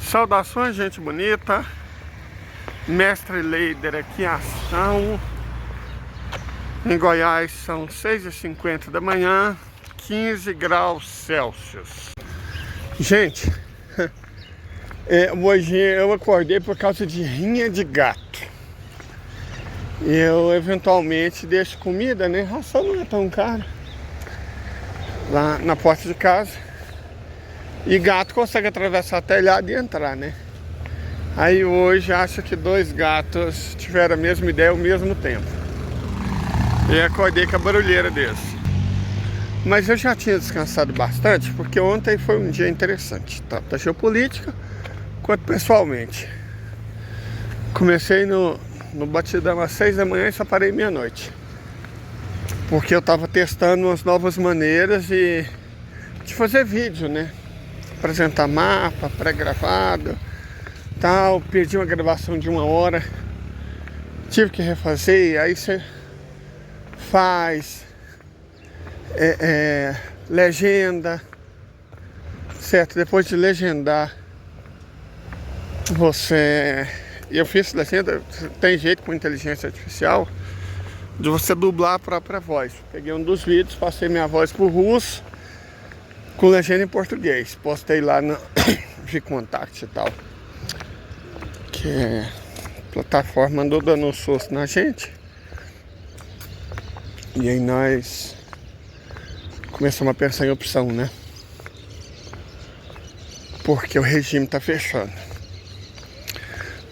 Saudações, gente bonita. Mestre Leider aqui em ação. Em Goiás são 6h50 da manhã, 15 graus Celsius. Gente, hoje eu acordei por causa de rinha de gato. Eu eventualmente deixo comida, né? Ração não é tão cara, lá na porta de casa. E gato consegue atravessar telhado e entrar, né? Aí hoje acho que 2 gatos tiveram a mesma ideia ao mesmo tempo. E acordei com a barulheira desse. Mas eu já tinha descansado bastante, porque ontem foi um dia interessante, tanto da geopolítica quanto pessoalmente. Comecei no batidão às 6 da manhã e só parei meia-noite. Porque eu tava testando umas novas maneiras de fazer vídeo, né? Apresentar mapa, pré-gravado, tal. Perdi uma gravação de 1 hora, tive que refazer. Aí você faz legenda, certo? Depois de legendar, eu fiz legenda. Tem jeito com inteligência artificial de você dublar a própria voz. Peguei um dos vídeos, passei minha voz pro russo com legenda em português. Postei lá no Vcontact e tal. Que a plataforma andou dando um susto na gente. E aí nós começamos a pensar em opção, né? Porque o regime tá fechando.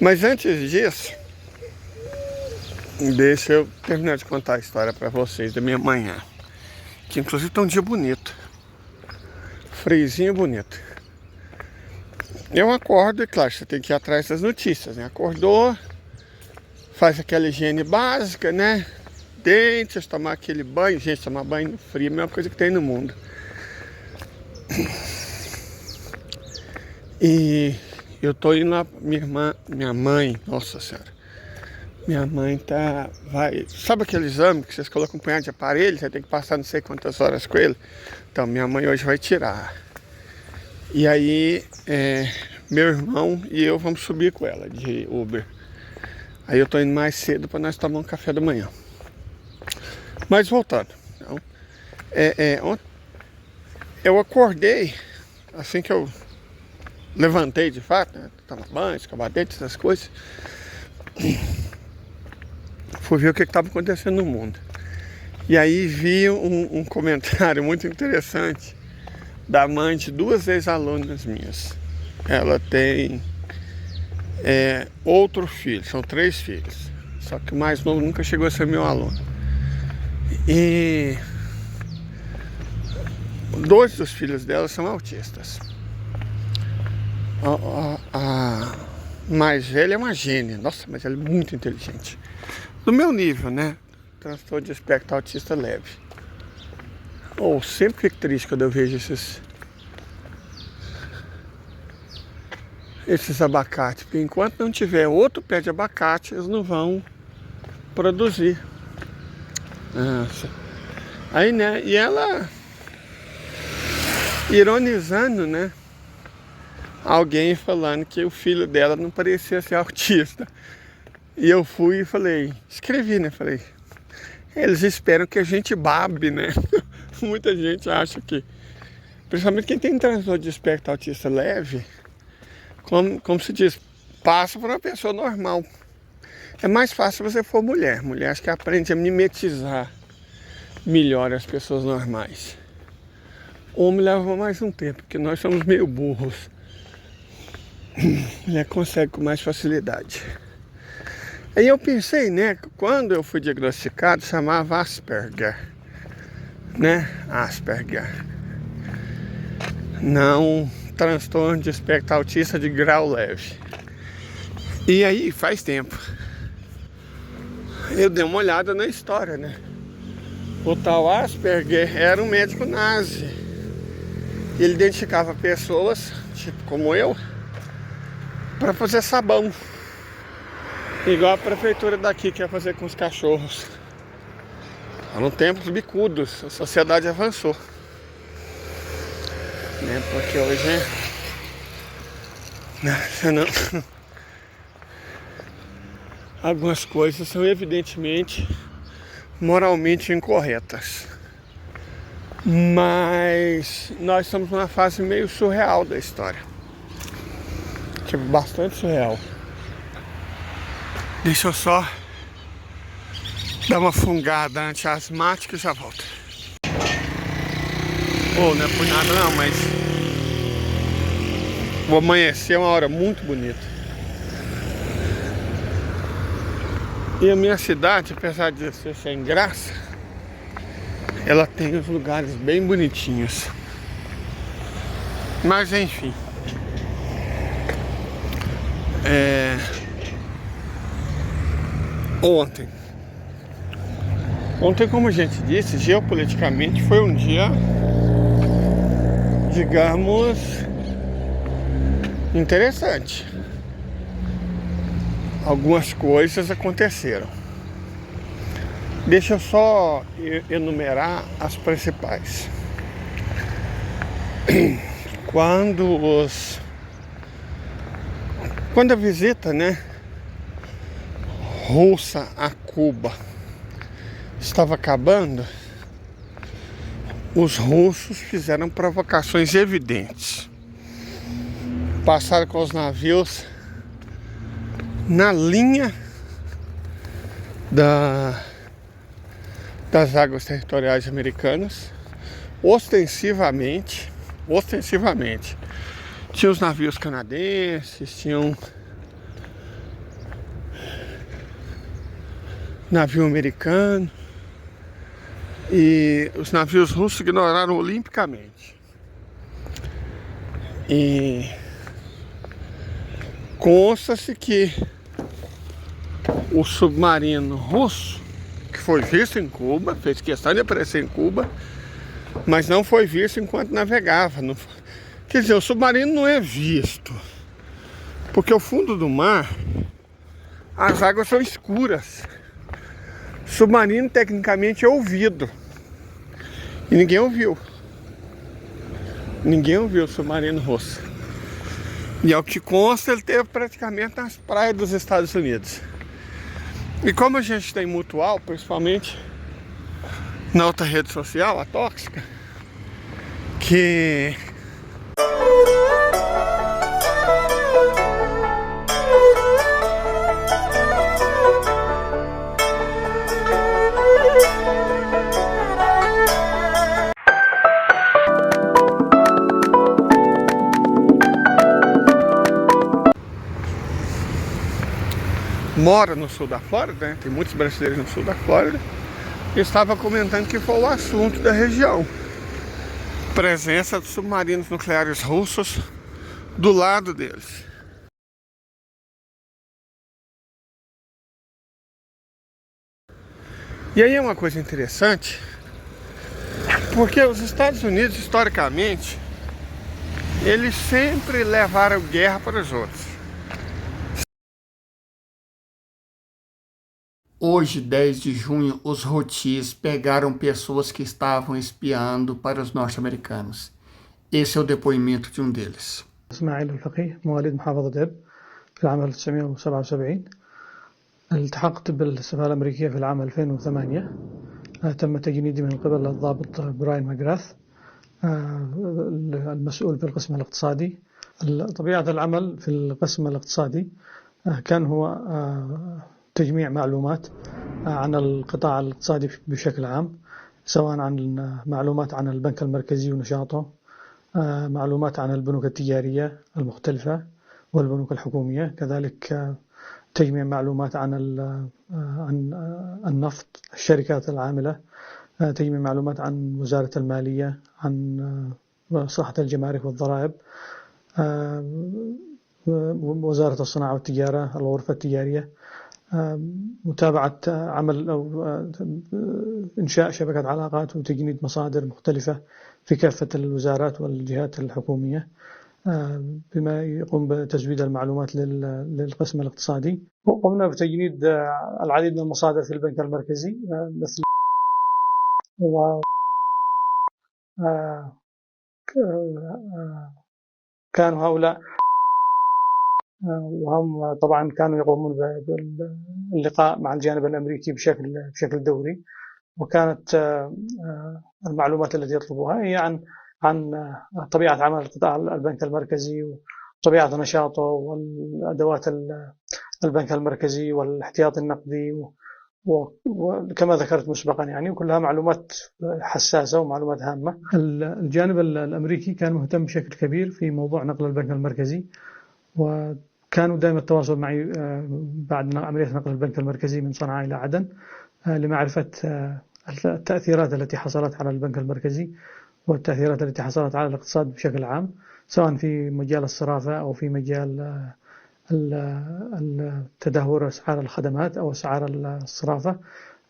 Mas antes disso, deixa eu terminar de contar a história pra vocês da minha manhã. Que inclusive tá um dia bonito. Friozinho bonito. Eu acordo e claro, você tem que ir atrás das notícias, né? Acordou, faz aquela higiene básica, né? Dentes, tomar aquele banho. Gente, tomar banho no frio é a melhor coisa que tem no mundo. E eu tô indo lá, minha mãe, nossa senhora. Minha mãe sabe aquele exame que vocês colocam um punhado de aparelho, você tem que passar não sei quantas horas com ele? Então, minha mãe hoje vai tirar. E aí, meu irmão e eu vamos subir com ela de Uber. Aí eu tô indo mais cedo para nós tomar um café da manhã. Mas voltando. Então, eu acordei, assim que eu levantei de fato, né? Tomar banho, escovar dentes, essas coisas. Fui ver o que estava acontecendo no mundo. E aí vi um comentário muito interessante da mãe de 2 ex-alunas minhas. Ela tem outro filho, são 3 filhos. Só que o mais novo nunca chegou a ser meu aluno. E 2 dos filhos dela são autistas. A mais velha é uma gênia. Nossa, mas ela é muito inteligente. Do meu nível, né? Transtorno de espectro autista leve. Sempre fico triste quando eu vejo esses abacates, porque enquanto não tiver outro pé de abacate, eles não vão produzir. Nossa. Aí, né? E ela ironizando, né? Alguém falando que o filho dela não parecia ser autista. E eu fui e falei, escrevi, né? Falei, eles esperam que a gente babe, né? Muita gente acha que, principalmente quem tem transtorno de espectro autista leve, como se diz, passa por uma pessoa normal. É mais fácil se você for mulher. Mulher acho que aprende a mimetizar melhor as pessoas normais. Homem leva mais um tempo, porque nós somos meio burros. Mulher consegue com mais facilidade. Aí eu pensei, né, quando eu fui diagnosticado, chamava Asperger, né, Asperger, não transtorno de espectro autista de grau leve. E aí faz tempo, eu dei uma olhada na história, né, o tal Asperger era um médico nazi, ele identificava pessoas, tipo como eu, para fazer sabão. Igual a prefeitura daqui quer fazer com os cachorros. Eram tempos bicudos, a sociedade avançou. Né? Porque hoje não, algumas coisas são evidentemente moralmente incorretas. Mas nós estamos numa fase meio surreal da história. Tipo, bastante surreal. Deixa eu só dar uma fungada anti-asmática e já volto. Não é por nada não, mas o amanhecer é uma hora muito bonita. E a minha cidade, apesar de ser sem graça, ela tem os lugares bem bonitinhos. Mas enfim. Ontem, como a gente disse, geopoliticamente foi um dia, digamos, interessante. Algumas coisas aconteceram. Deixa eu só enumerar as principais. Quando a visita, né, russa a Cuba estava acabando, os russos fizeram provocações evidentes. Passaram com os navios na linha das águas territoriais americanas, ostensivamente. Tinha os navios canadenses, tinham navio americano, e os navios russos ignoraram olimpicamente. E consta-se que o submarino russo, que foi visto em Cuba, fez questão de aparecer em Cuba, mas não foi visto enquanto navegava. Quer dizer, o submarino não é visto, porque o fundo do mar, as águas são escuras. Submarino tecnicamente é ouvido, e ninguém ouviu o submarino russo. E ao que consta, ele esteve praticamente nas praias dos Estados Unidos. E como a gente tem mutual, principalmente na outra rede social, a tóxica, que mora no sul da Flórida, né? Tem muitos brasileiros no sul da Flórida, e estava comentando que foi o assunto da região: presença de submarinos nucleares russos do lado deles. E aí é uma coisa interessante, porque os Estados Unidos, historicamente, eles sempre levaram guerra para os outros. Hoje, 10 de junho, os Houthis pegaram pessoas que estavam espiando para os norte-americanos. Esse é o depoimento de um deles. إسماعيل الفقيه مواليد محافظة ديب في العام 1977. التحقت بالسفارة الأمريكية في العام 2008. تم تجنيدي من قبل الضابط براين ماغراث المسؤول في القسم الاقتصادي. طبيعة العمل في القسم الاقتصادي كان هو تجميع معلومات عن القطاع الاقتصادي بشكل عام، سواء عن معلومات عن البنك المركزي ونشاطه، معلومات عن البنوك التجارية المختلفة والبنوك الحكومية، كذلك تجميع معلومات عن النفط، الشركات العاملة، تجميع معلومات عن وزارة المالية، عن مصلحة الجمارك والضرائب، وزارة الصناعة والتجارة، الغرفة التجارية، متابعة عمل أو إنشاء شبكة علاقات وتجنيد مصادر مختلفة في كافة الوزارات والجهات الحكومية، بما يقوم بتزويد المعلومات للقسم الاقتصادي. قمنا بتجنيد العديد من المصادر في البنك المركزي مثل و آه، كانوا هؤلاء وهم طبعا كانوا يقومون باللقاء مع الجانب الأمريكي بشكل دوري، وكانت المعلومات التي يطلبوها هي عن طبيعة عمل قطاع البنك المركزي وطبيعة نشاطه والأدوات البنك المركزي والاحتياطي النقدي وكما ذكرت مسبقا يعني، وكلها معلومات حساسة ومعلومات هامة. الجانب الأمريكي كان مهتم بشكل كبير في موضوع نقل البنك المركزي، وكانوا دائما التواصل معي بعد عملية نقل البنك المركزي من صنعاء إلى عدن لمعرفة التأثيرات التي حصلت على البنك المركزي والتأثيرات التي حصلت على الاقتصاد بشكل عام، سواء في مجال الصرافة أو في مجال تدهور أسعار الخدمات أو أسعار الصرافة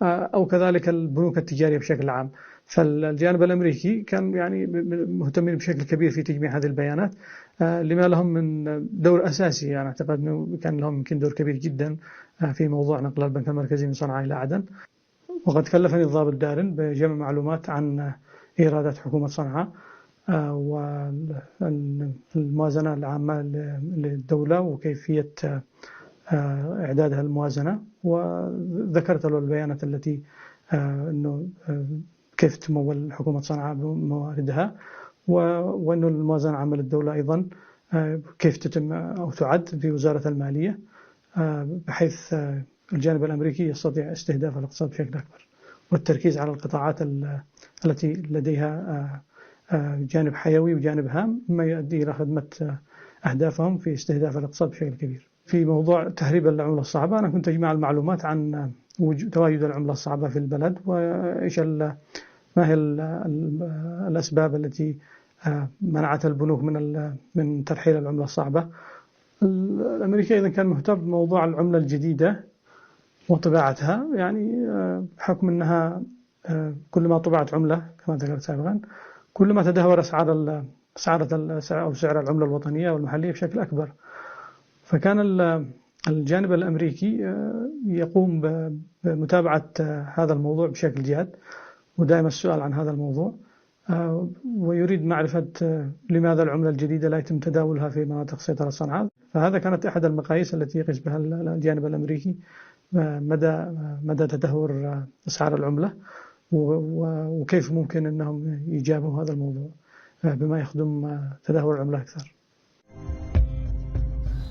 أو كذلك البنوك التجارية بشكل عام. فالجانب الأمريكي كان يعني مهتمين بشكل كبير في تجميع هذه البيانات، لما لهم من دور أساسي. يعني أعتقد أنه كان لهم يمكن دور كبير جدا في موضوع نقل البنك المركزي من صنعاء إلى عدن. وقد كلفني الضابط دارن بجمع معلومات عن إيرادات حكومة صنعاء والموازنة العامة للدولة وكيفية إعدادها الموازنة، وذكرت له البيانات التي أنه كيف تمول حكومة صنعاء بمواردها، وأنه الموازنة العامة للدولة أيضا كيف تتم أو تعد في وزارة المالية، بحيث الجانب الأمريكي يستطيع استهداف الاقتصاد بشكل أكبر والتركيز على القطاعات التي لديها جانب حيوي وجانب هام مما يؤدي إلى خدمة أهدافهم في استهداف الاقتصاد بشكل كبير. في موضوع تهريب العملة الصعبة، أنا كنت أجمع المعلومات عن تواجد العملة الصعبة في البلد وإيش ما هي الأسباب التي منعت البنوك من ترحيل العملة الصعبة. الأمريكي أيضا كان مهتم بموضوع العملة الجديدة وطباعتها، يعني بحكم أنها كلما طبعت عملة كما ذكرت سابقا كلما تدهور أسعار أو سعر العملة الوطنية والمحلية بشكل أكبر. فكان الجانب الأمريكي يقوم بمتابعة هذا الموضوع بشكل جاد ودائما السؤال عن هذا الموضوع، ويريد معرفة لماذا العملة الجديدة لا يتم تداولها في مناطق سيطرة صنعاء. فهذا كانت أحد المقاييس التي يقيس بها الجانب الأمريكي مدى تدهور أسعار العملة وكيف ممكن أنهم يجابوا هذا الموضوع بما يخدم تدهور العملة أكثر.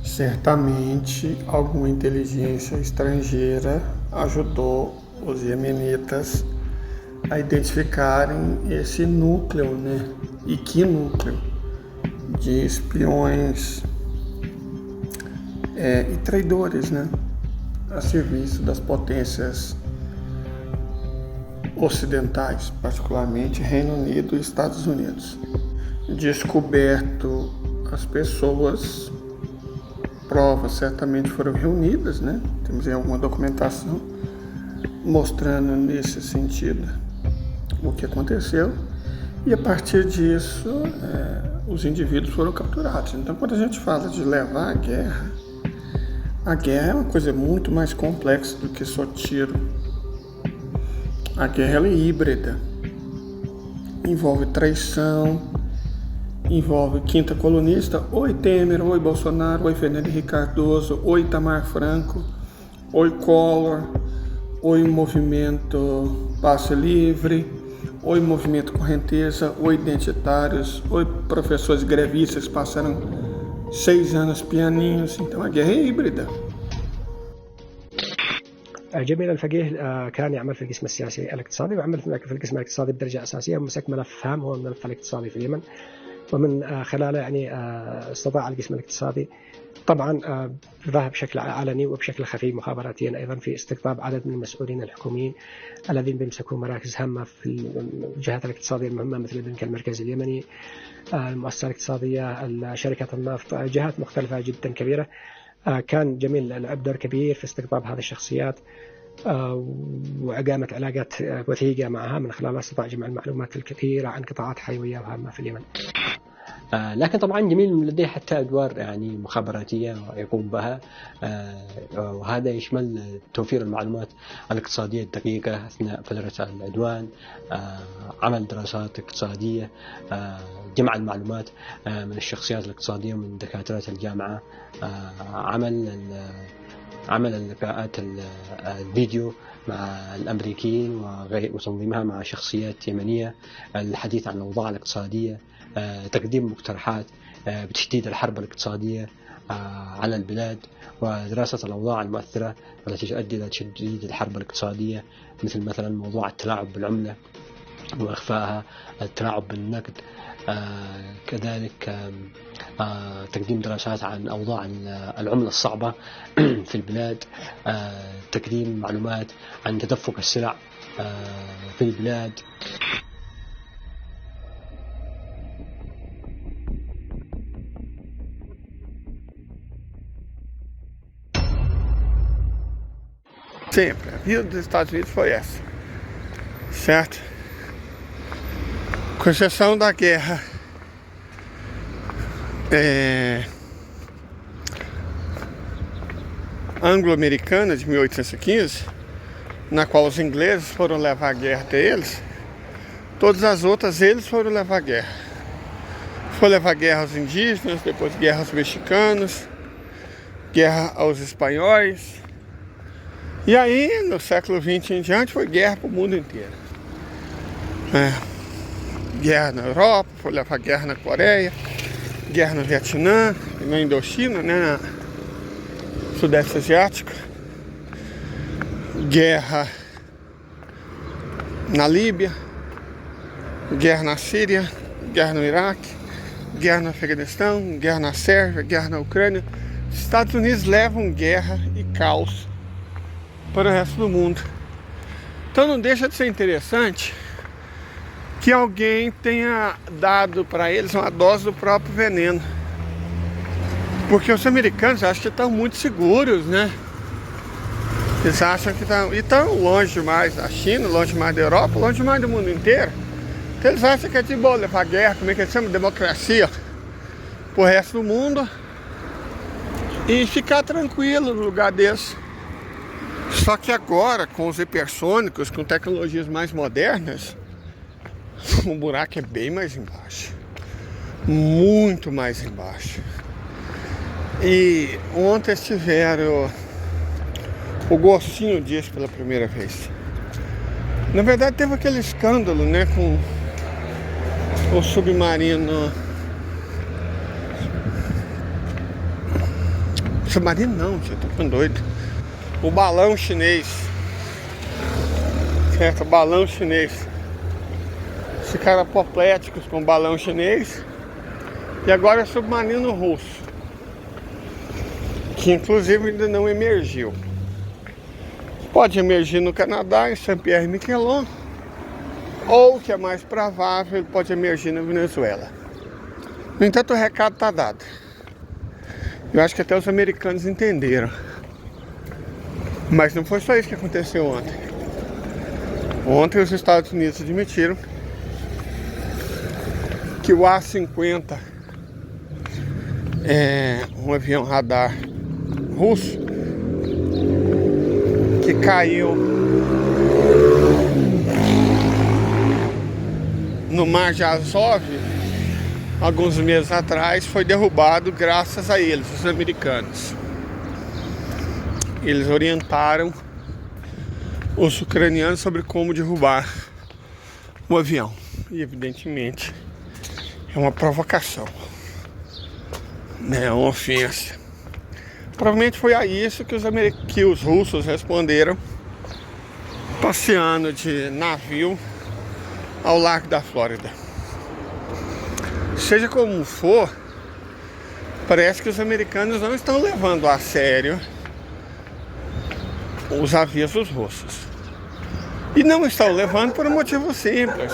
Certamente, alguma inteligência estrangeira ajudou os iemenitas a identificarem esse núcleo, né? E que núcleo de espiões e traidores, né? A serviço das potências ocidentais, particularmente Reino Unido e Estados Unidos. Descoberto as pessoas, provas certamente foram reunidas, né? Temos aí alguma documentação mostrando nesse sentido o que aconteceu, e a partir disso os indivíduos foram capturados. Então, quando a gente fala de levar a guerra é uma coisa muito mais complexa do que só tiro. A guerra ela é híbrida, envolve traição, envolve quinta colunista, oi Temer, oi Bolsonaro, oi Fernando Henrique Cardoso, oi Itamar Franco, oi Collor, oi Movimento Passe Livre, oi Movimento Correnteza, oi identitários, oi professores grevistas que passaram 6 anos pianinhos. Então a guerra é híbrida. جميل الفقيه كان يعمل في القسم السياسي الاقتصادي وعمل في القسم الاقتصادي بدرجة أساسية ومسك ملف هام هو الملف الاقتصادي في اليمن، ومن خلاله يعني استطاع القسم الاقتصادي طبعا ظهر بشكل علني وبشكل خفي مخابراتيا أيضا في استقطاب عدد من المسؤولين الحكوميين الذين بيمسكوا مراكز هامة في الجهات الاقتصادية المهمة مثل البنك المركزي اليمني، المؤسسة الاقتصادية، شركة النفط، جهات مختلفة جدا كبيرة. كان جميل لعب دور كبير في استقطاب هذه الشخصيات وإقامة علاقات وثيقة معها، من خلالها استطاع جمع المعلومات الكثيرة عن قطاعات حيوية وهامة في اليمن. لكن طبعا جميل لديه حتى أدوار يعني مخابراتية يقوم بها، وهذا يشمل توفير المعلومات الاقتصادية الدقيقة أثناء فترة العدوان، عمل دراسات اقتصادية، جمع المعلومات من الشخصيات الاقتصادية ومن دكاترة الجامعة، عمل اللقاءات الفيديو مع الأمريكيين وتنظيمها مع شخصيات يمنية، الحديث عن الأوضاع الاقتصادية، تقديم مقترحات بتشديد الحرب الاقتصادية على البلاد، ودراسة الأوضاع المؤثرة التي تؤدي إلى تشديد الحرب الاقتصادية، مثلا موضوع التلاعب بالعملة وإخفائها، التلاعب بالنقد، كذلك تقديم دراسات عن أوضاع العملة الصعبة في البلاد، تقديم معلومات عن تدفق السلع في البلاد. Sempre. A vida dos Estados Unidos foi essa, certo? Com exceção da guerra anglo-americana de 1815, na qual os ingleses foram levar a guerra até eles, todas as outras eles foram levar a guerra. Foi levar guerra aos indígenas, depois guerra aos mexicanos, guerra aos espanhóis. E aí, no século XX em diante, foi guerra para o mundo inteiro. Guerra na Europa, foi levar guerra na Coreia, guerra no Vietnã, na Indochina, né, no Sudeste Asiático, guerra na Líbia, guerra na Síria, guerra no Iraque, guerra no Afeganistão, guerra na Sérvia, guerra na Ucrânia. Os Estados Unidos levam guerra e caos para o resto do mundo. Então não deixa de ser interessante que alguém tenha dado para eles uma dose do próprio veneno. Porque os americanos acham que estão muito seguros, né? Eles acham que estão longe demais da China, longe demais da Europa, longe demais do mundo inteiro. Então eles acham que é de boa levar guerra, como é que eles chamam? Democracia pro resto do mundo e ficar tranquilo no lugar desse. Só que agora, com os hipersônicos, com tecnologias mais modernas, o buraco é bem mais embaixo. Muito mais embaixo. E ontem eles tiveram o gostinho disso pela primeira vez. Na verdade teve aquele escândalo, né, com o submarino. Submarino não, eu tô ficando doido. O balão chinês. Certo, o balão chinês. Ficaram apopléticos com o balão chinês. E agora é submarino russo, que inclusive ainda não emergiu. Pode emergir no Canadá, em Saint-Pierre-et-Miquelon, ou, que é mais provável, ele pode emergir na Venezuela. No entanto, o recado está dado. Eu acho que até os americanos entenderam. Mas não foi só isso que aconteceu ontem. Ontem os Estados Unidos admitiram que o A-50 é um avião radar russo que caiu no Mar de Azov alguns meses atrás, foi derrubado graças a eles, os americanos. Eles orientaram os ucranianos sobre como derrubar o avião. E evidentemente é uma provocação, né? É uma ofensa. Provavelmente foi a isso que os russos responderam, passeando de navio ao Largo da Flórida. Seja como for, parece que os americanos não estão levando a sério os avisos russos. E não estão levando por um motivo simples.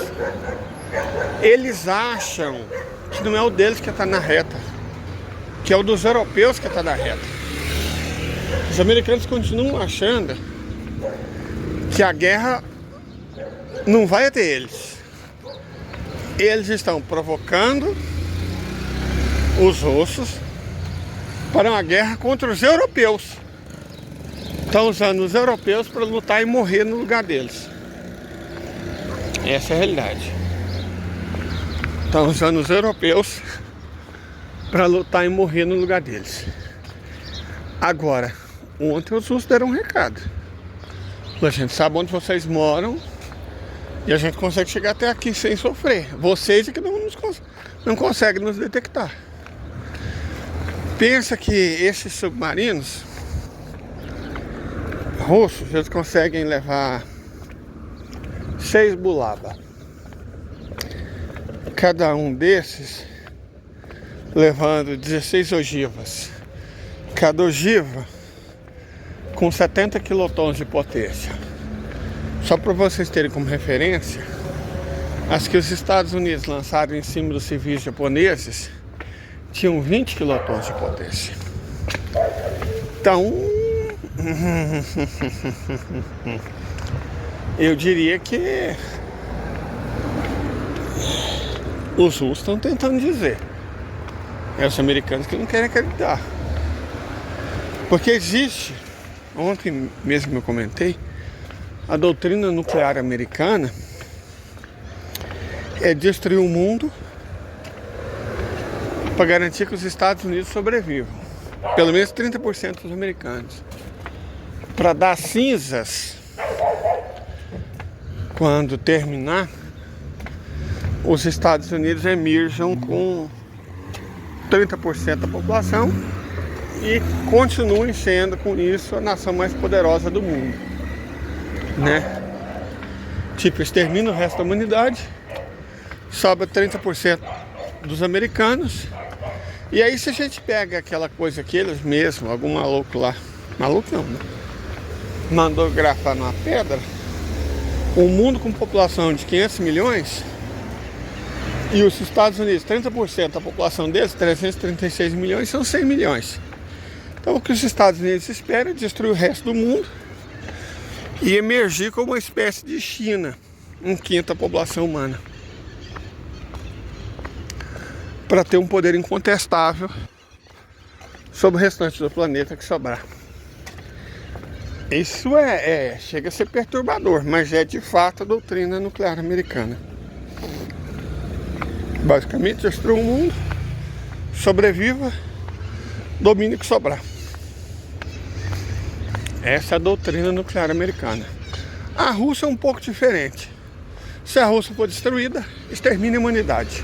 Eles acham que não é o deles que está na reta, que é o dos europeus que está na reta. Os americanos continuam achando que a guerra não vai até eles. Eles estão provocando os russos para uma guerra contra os europeus. Estão usando os europeus para lutar e morrer no lugar deles. Essa é a realidade. Estão usando os europeus para lutar e morrer no lugar deles. Agora, ontem os russos deram um recado. A gente sabe onde vocês moram e a gente consegue chegar até aqui sem sofrer. Vocês é que não conseguem nos detectar. Pensa que esses submarinos russos, eles conseguem levar 6 bulaba. Cada um desses levando 16 ogivas. Cada ogiva com 70 quilotons de potência. Só para vocês terem como referência, as que os Estados Unidos lançaram em cima dos civis japoneses tinham 20 quilotons de potência. Então, eu diria que os russos estão tentando dizer. É os americanos que não querem acreditar. Porque existe, ontem mesmo eu comentei, a doutrina nuclear americana é destruir o mundo para garantir que os Estados Unidos sobrevivam. Pelo menos 30% dos americanos. Para dar cinzas quando terminar, os Estados Unidos emerjam com 30% da população e continuem sendo, com isso, a nação mais poderosa do mundo, né? Tipo, extermina o resto da humanidade, sobra 30% dos americanos. E aí, se a gente pega aquela coisa que eles mesmos, algum maluco lá, maluco não, né? Mandou grafar numa pedra, um mundo com população de 500 milhões e os Estados Unidos, 30% da população deles, 336 milhões, são 100 milhões. Então, o que os Estados Unidos esperam é destruir o resto do mundo e emergir como uma espécie de China, 1/5 da população humana, para ter um poder incontestável sobre o restante do planeta que sobrar. Isso chega a ser perturbador, mas é de fato a doutrina nuclear americana. Basicamente, destrua o mundo, sobreviva, domine o que sobrar. Essa é a doutrina nuclear americana. A Rússia é um pouco diferente. Se a Rússia for destruída, extermina a humanidade.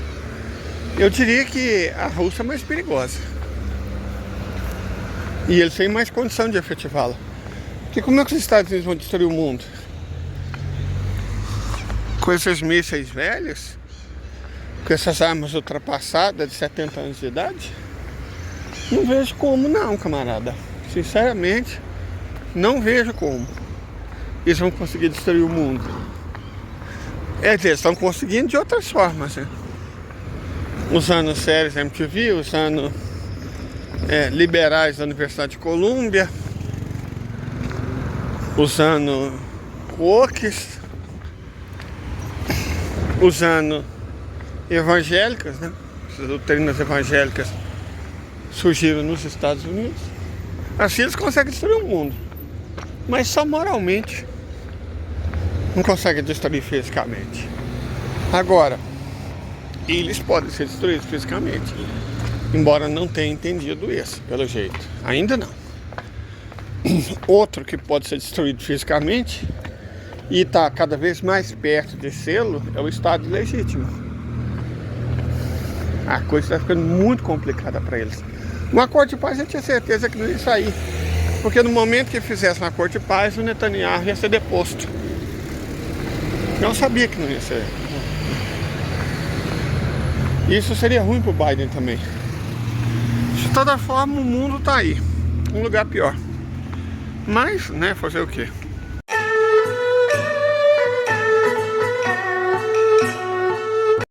Eu diria que a Rússia é mais perigosa. E eles têm mais condição de efetivá-la. Porque como é que os Estados Unidos vão destruir o mundo? Com esses mísseis velhos? Com essas armas ultrapassadas de 70 anos de idade? Não vejo como não, camarada. Sinceramente, não vejo como eles vão conseguir destruir o mundo. Eles estão conseguindo de outras formas, né? Usando séries MTV, usando liberais da Universidade de Colômbia, usando woks, usando evangélicas, né? Essas doutrinas evangélicas surgiram nos Estados Unidos. Assim eles conseguem destruir o mundo, mas só moralmente, não conseguem destruir fisicamente. Agora, eles podem ser destruídos fisicamente, embora não tenha entendido isso, pelo jeito. Ainda não. Outro que pode ser destruído fisicamente e está cada vez mais perto de sê-lo é o Estado ilegítimo. A coisa está ficando muito complicada para eles. Um acordo de paz eu tinha certeza que não ia sair, porque no momento que fizesse um acordo de paz, o Netanyahu ia ser deposto. Eu sabia que não ia ser. Isso seria ruim para o Biden também. De toda forma, o mundo está aí, um lugar pior. Mas, né, fazer o quê?